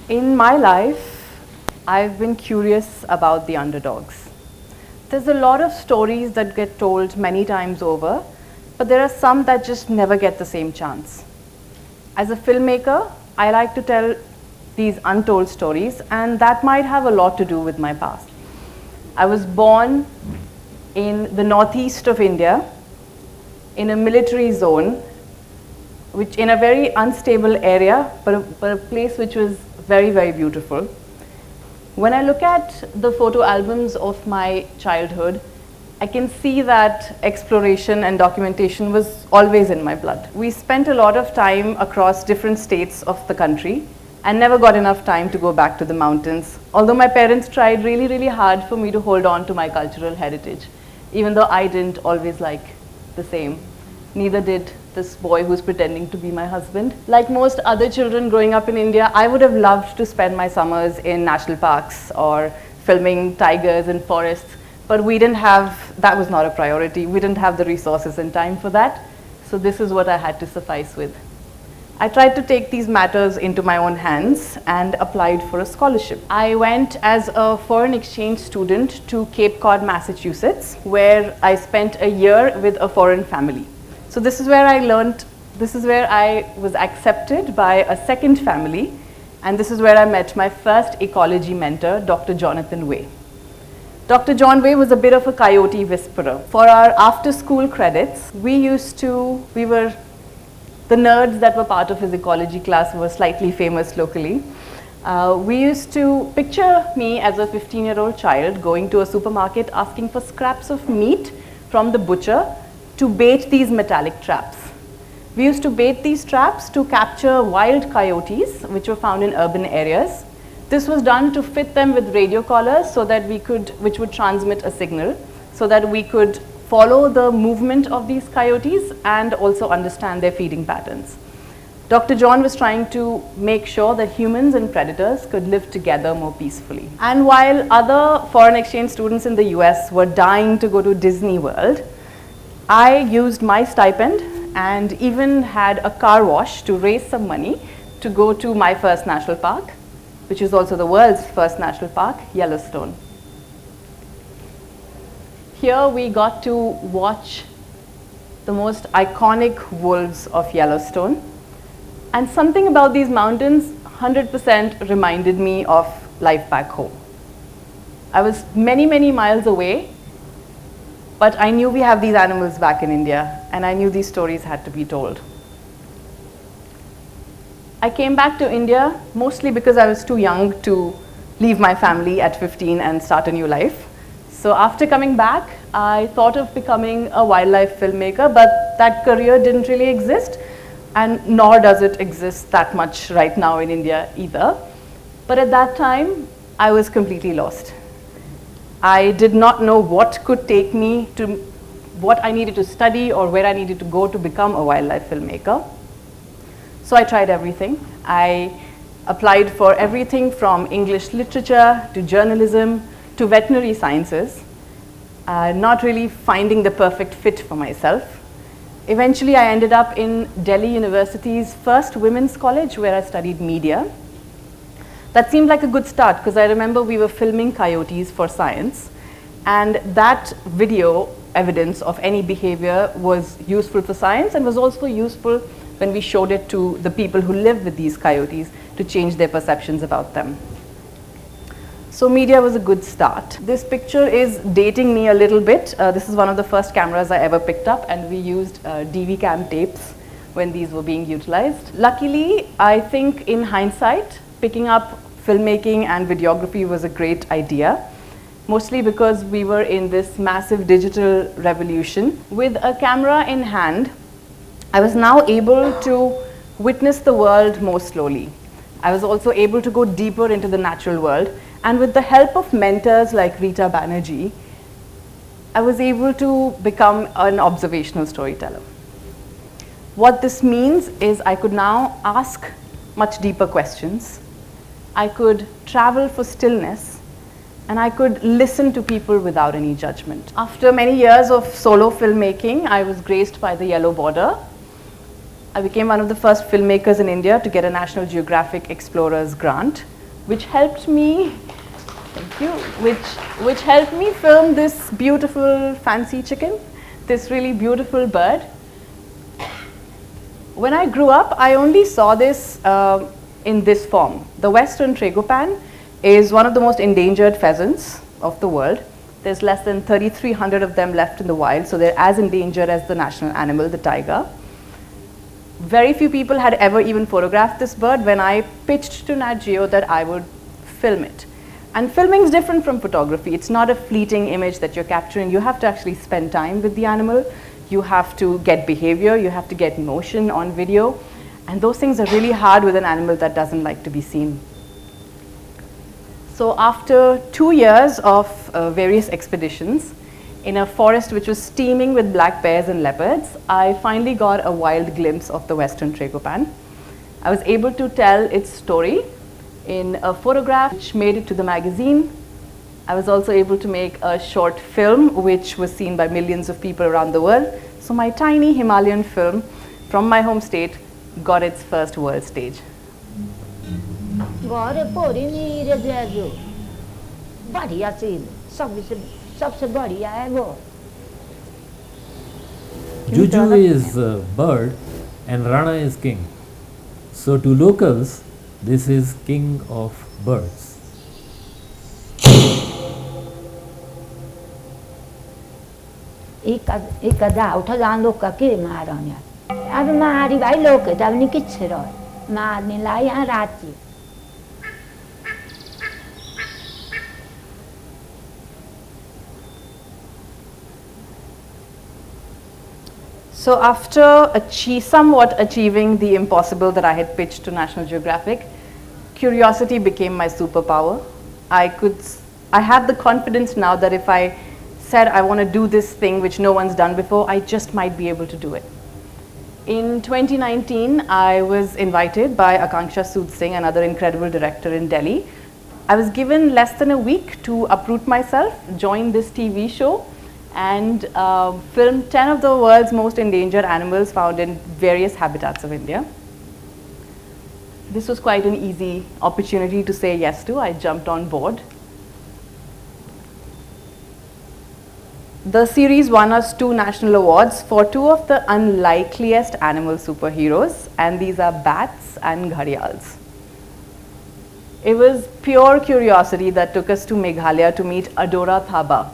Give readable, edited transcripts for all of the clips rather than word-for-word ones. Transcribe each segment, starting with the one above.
In my life, I've been curious about the underdogs. There's a lot of stories that get told many times over, but there are some that just never get the same chance. As a filmmaker, I like to tell these untold stories, and that might have a lot to do with my past. I was born in the northeast of India, in a military zone, which in a very unstable area, but a place which was very, very beautiful. When I look at the photo albums of my childhood, I can see that exploration and documentation was always in my blood. We spent a lot of time across different states of the country and never got enough time to go back to the mountains. Although my parents tried really, really hard for me to hold on to my cultural heritage, even though I didn't always like the same. Neither did this boy who's pretending to be my husband. Like most other children growing up in India, I would have loved to spend my summers in national parks or filming tigers in forests, but we didn't have, that was not a priority. We didn't have the resources and time for that, so this is what I had to suffice with. I tried to take these matters into my own hands and applied for a scholarship. I went as a foreign exchange student to Cape Cod, Massachusetts, where I spent a year with a foreign family. So this is where I learned, this is where I was accepted by a second family, and this is where I met my first ecology mentor, Dr. Jonathan Way. Dr. John Way was a bit of a coyote whisperer. For our after-school credits, the nerds that were part of his ecology class were slightly famous locally. We used to picture me as a 15-year-old child going to a supermarket asking for scraps of meat from the butcher to bait these metallic traps. We used to bait these traps to capture wild coyotes, which were found in urban areas. This was done to fit them with radio collars so that which would transmit a signal, so that we could follow the movement of these coyotes and also understand their feeding patterns. Dr. John was trying to make sure that humans and predators could live together more peacefully. And while other foreign exchange students in the US were dying to go to Disney World, I used my stipend and even had a car wash to raise some money to go to my first national park, which is also the world's first national park, Yellowstone. Here we got to watch the most iconic wolves of Yellowstone. And something about these mountains 100% reminded me of life back home. I was many, many miles away, but I knew we have these animals back in India, and I knew these stories had to be told. I came back to India mostly because I was too young to leave my family at 15 and start a new life. So after coming back, I thought of becoming a wildlife filmmaker, but that career didn't really exist, and nor does it exist that much right now in India either. But at that time, I was completely lost. I did not know what could take me to what I needed to study or where I needed to go to become a wildlife filmmaker. So I tried everything. I applied for everything from English literature to journalism to veterinary sciences, not really finding the perfect fit for myself. Eventually, I ended up in Delhi University's first women's college, where I studied media. That seemed like a good start because I remember we were filming coyotes for science, and that video evidence of any behavior was useful for science and was also useful when we showed it to the people who live with these coyotes to change their perceptions about them. So media was a good start. This picture is dating me a little bit. This is one of the first cameras I ever picked up, and we used DV cam tapes when these were being utilized. Luckily, I think in hindsight, picking up filmmaking and videography was a great idea, mostly because we were in this massive digital revolution. With a camera in hand, I was now able to witness the world more slowly. I was also able to go deeper into the natural world, and with the help of mentors like Rita Banerjee, I was able to become an observational storyteller. What this means is I could now ask much deeper questions. I could travel for stillness, and I could listen to people without any judgment. After many years of solo filmmaking, I was graced by the Yellow Border. I became one of the first filmmakers in India to get a National Geographic Explorers grant. which helped me, thank you, which helped me film this beautiful fancy chicken, this really beautiful bird. When I grew up, I only saw this in this form. The western tragopan is one of the most endangered pheasants of the world. There's less than 3,300 of them left in the wild, so they're as endangered as the national animal, the tiger. Very few people had ever even photographed this bird when I pitched to Nat Geo that I would film it. And filming is different from photography. It's not a fleeting image that you're capturing. You have to actually spend time with the animal. You have to get behavior. You have to get motion on video. And those things are really hard with an animal that doesn't like to be seen. So after 2 years of various expeditions in a forest which was steaming with black bears and leopards, I finally got a wild glimpse of the western tragopan. I was able to tell its story in a photograph which made it to the magazine. I was also able to make a short film which was seen by millions of people around the world. So my tiny Himalayan film from my home state got its first world stage. Juju is bird and Rana is king. So to locals, this is king of birds. So after somewhat achieving the impossible that I had pitched to National Geographic, curiosity became my superpower. I had the confidence now that if I said I want to do this thing which no one's done before, I just might be able to do it. In 2019, I was invited by Akanksha Sood Singh, another incredible director in Delhi. I was given less than a week to uproot myself, join this TV show, and film 10 of the world's most endangered animals found in various habitats of India. This was quite an easy opportunity to say yes to. I jumped on board. The series won us 2 national awards for 2 of the unlikeliest animal superheroes, and these are bats and gharials. It was pure curiosity that took us to Meghalaya to meet Adora Thaba.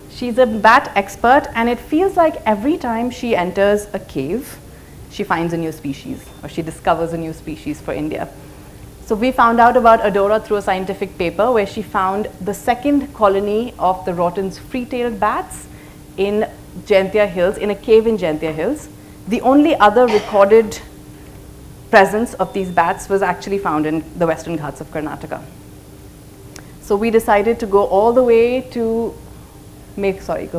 She's a bat expert, and it feels like every time she enters a cave, she finds a new species, or she discovers a new species for India. So we found out about Adora through a scientific paper where she found the second colony of the Rotten's free-tailed bats in Jaintia Hills, in a cave in Jaintia Hills. The only other recorded presence of these bats was actually found in the Western Ghats of Karnataka. So we decided to go all the way to we decided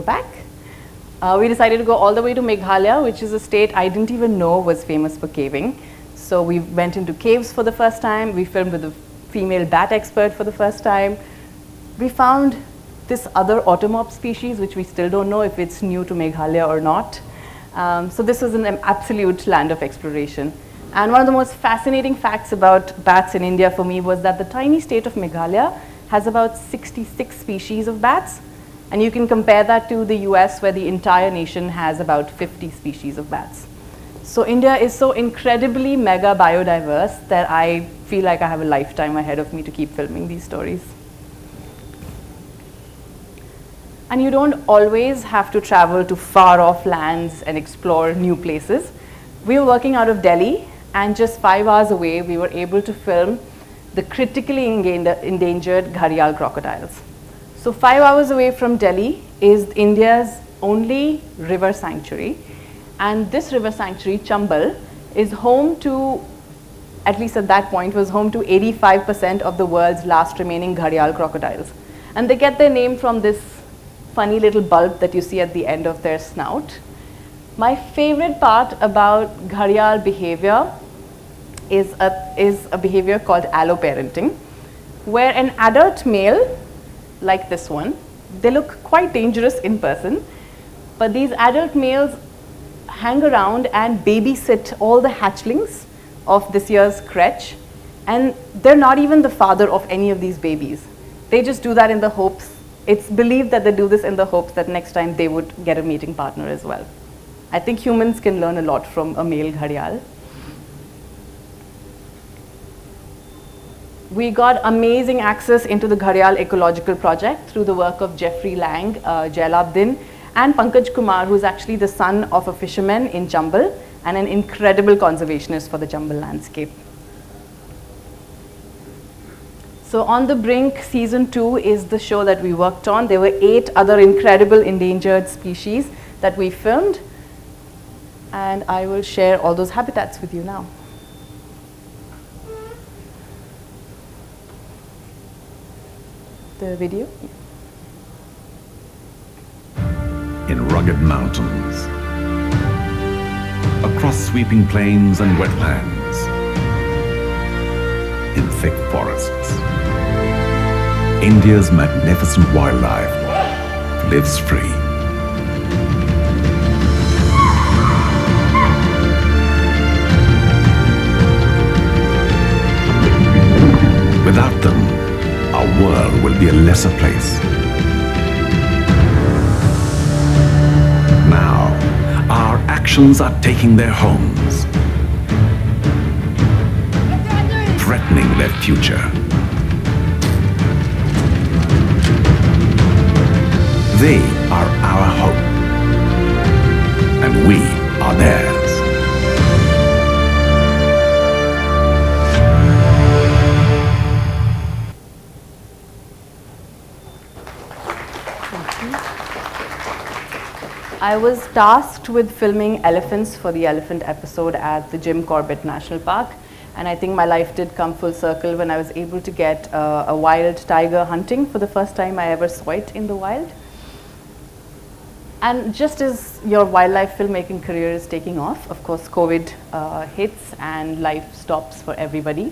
to go all the way to Meghalaya, which is a state I didn't even know was famous for caving. So we went into caves for the first time. We filmed with a female bat expert for the first time. We found this other automop species, which we still don't know if it's new to Meghalaya or not. So this was an absolute land of exploration. And one of the most fascinating facts about bats in India for me was that the tiny state of Meghalaya has about 66 species of bats. And you can compare that to the US, where the entire nation has about 50 species of bats. So India is so incredibly mega biodiverse that I feel like I have a lifetime ahead of me to keep filming these stories. And you don't always have to travel to far off lands and explore new places. We were working out of Delhi, and just 5 hours away, we were able to film the critically endangered gharial crocodiles. So 5 hours away from Delhi is India's only river sanctuary, and this river sanctuary, Chambal, is home to, at least at that point, was home to 85% of the world's last remaining gharial crocodiles. And they get their name from this funny little bulb that you see at the end of their snout. My favorite part about gharial behavior is a behavior called alloparenting, where an adult male, like this one, they look quite dangerous in person, but these adult males hang around and babysit all the hatchlings of this year's Kretch, And they're not even the father of any of these babies. They just do that in the hopes, it's believed that they do this in the hopes that next time they would get a mating partner as well. I think humans can learn a lot from a male gharial. We got amazing access into the Gharial Ecological Project through the work of Jeffrey Lang, Jailab Din, and Pankaj Kumar, who's actually the son of a fisherman in Chambal and an incredible conservationist for the Chambal landscape. So On the Brink Season 2 is the show that we worked on. There were 8 other incredible endangered species that we filmed, and I will share all those habitats with you now. The video. In rugged mountains, across sweeping plains and wetlands, in thick forests, India's magnificent wildlife lives free. Without them, our world will be a lesser place. Now, our actions are taking their homes, threatening their future. They are our hope, and we are theirs. I was tasked with filming elephants for the elephant episode at the Jim Corbett National Park, and I think my life did come full circle when I was able to get a wild tiger hunting for the first time I ever saw it in the wild. And just as your wildlife filmmaking career is taking off, of course COVID hits and life stops for everybody.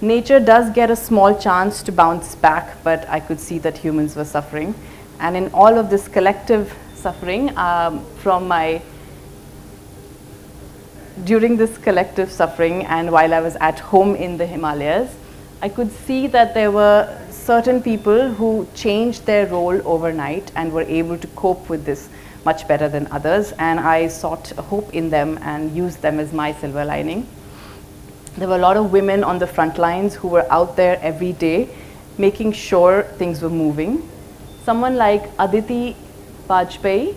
Nature does get a small chance to bounce back, but I could see that humans were suffering. And in all of this collective suffering, during this collective suffering and while I was at home in the Himalayas, I could see that there were certain people who changed their role overnight and were able to cope with this much better than others, and I sought hope in them and used them as my silver lining. There were a lot of women on the front lines who were out there every day making sure things were moving. Someone like Aditi Bajpai.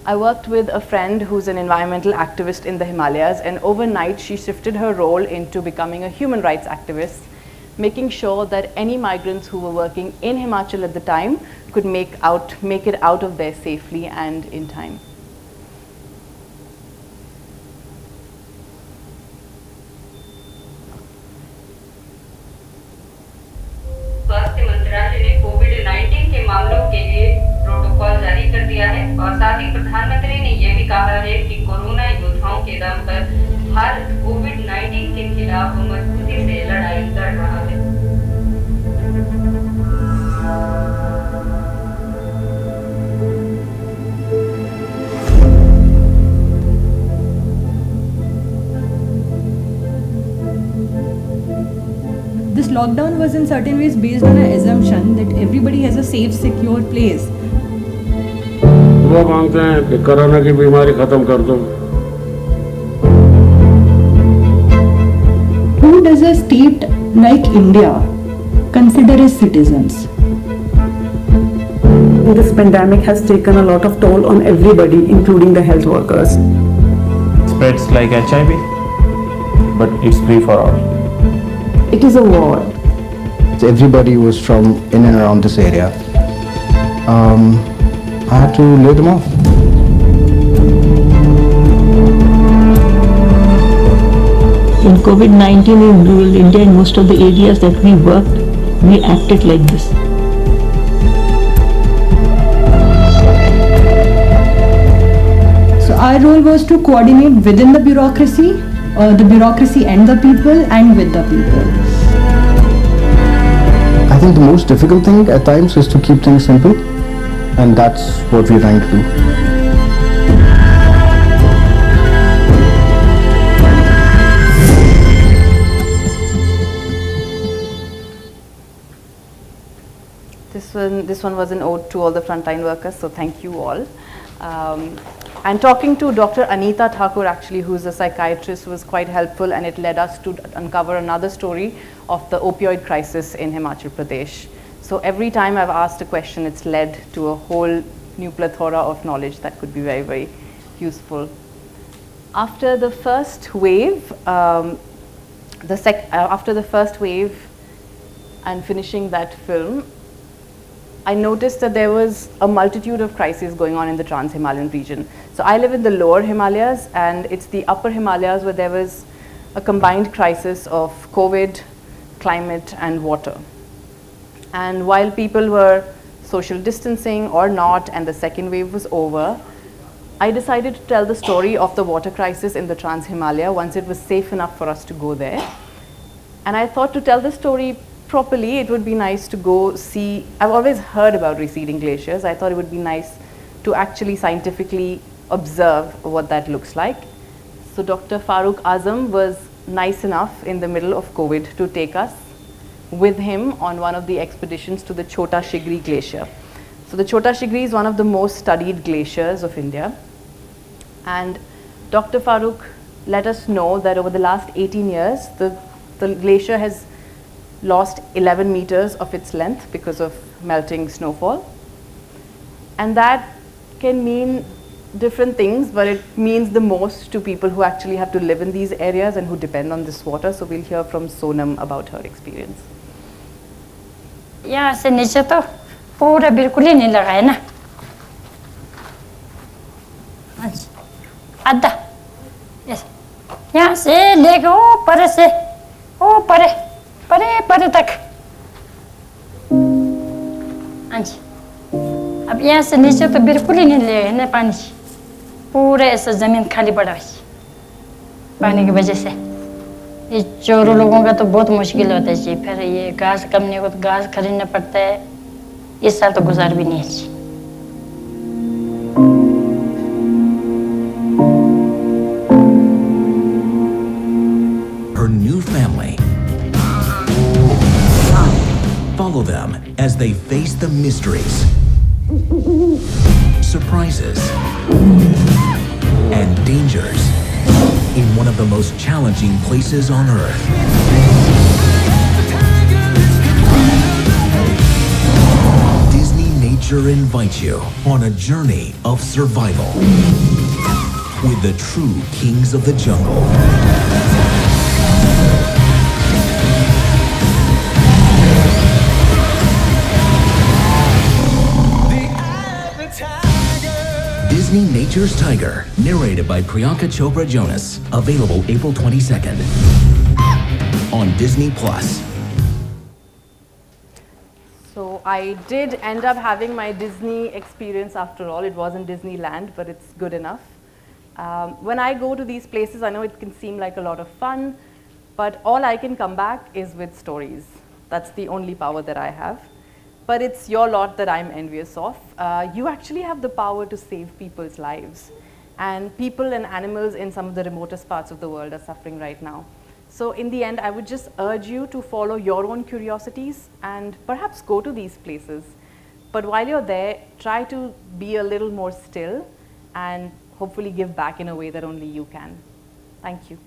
I worked with a friend who's an environmental activist in the Himalayas, and overnight she shifted her role into becoming a human rights activist, making sure that any migrants who were working in Himachal at the time could make it out of there safely and in time. स्वास्थ्य मंत्रालय ने कोविड-19 के मामलों के लिए protocol जारी कर दिया है और साथ ही प्रधानमंत्री ने यह भी कहा है कि कोरोना योद्धाओं के दम पर भारत कोविड-19 के खिलाफ मजबूती से लड़ाई लड़ रहा है। This lockdown was in certain ways based on an assumption that everybody has a safe, secure place. वो मांगते हैं कि कोरोना की बीमारी खत्म कर दो। Who does a state like India consider as citizens? This pandemic has taken a lot of toll on everybody, including the health workers. Spreads like HIV, but it's free for all. It is a war. Everybody was from in and around this area. I had to lay them off. In COVID-19 in rural India, in most of the areas that we worked, we acted like this. So our role was to coordinate within the bureaucracy and the people, and with the people. I think the most difficult thing at times is to keep things simple, and that's what we're trying to do. this one was an ode to all the frontline workers, so thank you all. And talking to Dr. Anita Thakur, actually, who's a psychiatrist, was quite helpful, and it led us to uncover another story of the opioid crisis in Himachal Pradesh. So every time I've asked a question, it's led to a whole new plethora of knowledge that could be very, very useful. After the first wave, after the first wave and finishing that film, I noticed that there was a multitude of crises going on in the Trans-Himalayan region. So I live in the lower Himalayas, and it's the upper Himalayas where there was a combined crisis of COVID, climate, and water. And while people were social distancing or not, and the second wave was over, I decided to tell the story of the water crisis in the Trans-Himalaya once it was safe enough for us to go there. And I thought to tell the story properly, it would be nice to go see. I've always heard about receding glaciers. I thought it would be nice to actually scientifically observe what that looks like. So Dr. Farooq Azam was nice enough in the middle of COVID to take us with him on one of the expeditions to the Chota Shigri Glacier. So the Chota Shigri is one of the most studied glaciers of India. And Dr. Farooq let us know that over the last 18 years, the glacier has lost 11 meters of its length because of melting snowfall. And that can mean different things, but it means the most to people who actually have to live in these areas and who depend on this water. So we'll hear from Sonam about her experience. यहाँ से नीचे तो पूरा बिल्कुल ही नहीं लगा है ना, आधा यहाँ से लेके ओ परे से ओ परे परे परे तक। हाँ जी, अब यहाँ से नीचे तो बिल्कुल ही नहीं ले है ना पानी, पूरे ऐसा जमीन खाली पड़ा है पानी की वजह से। ये चोरों लोगों का तो बहुत मुश्किल होता है जी, फिर ये घास कमने को तो घास खरीदना पड़ता है, इस साल तो गुजार भी नहीं है जी। Her new family. Follow them as they face the mysteries, surprises, and dangers in one of the most challenging places on Earth. Disney Nature invites you on a journey of survival with the true kings of the jungle. Disney Nature's Tiger, narrated by Priyanka Chopra Jonas. Available April 22nd on Disney+. So I did end up having my Disney experience after all. It wasn't Disneyland, but it's good enough. When I go to these places, I know it can seem like a lot of fun, but all I can come back is with stories. That's the only power that I have. But it's your lot that I'm envious of. You actually have the power to save people's lives. And people and animals in some of the remotest parts of the world are suffering right now. So in the end, I would just urge you to follow your own curiosities and perhaps go to these places. But while you're there, try to be a little more still and hopefully give back in a way that only you can. Thank you.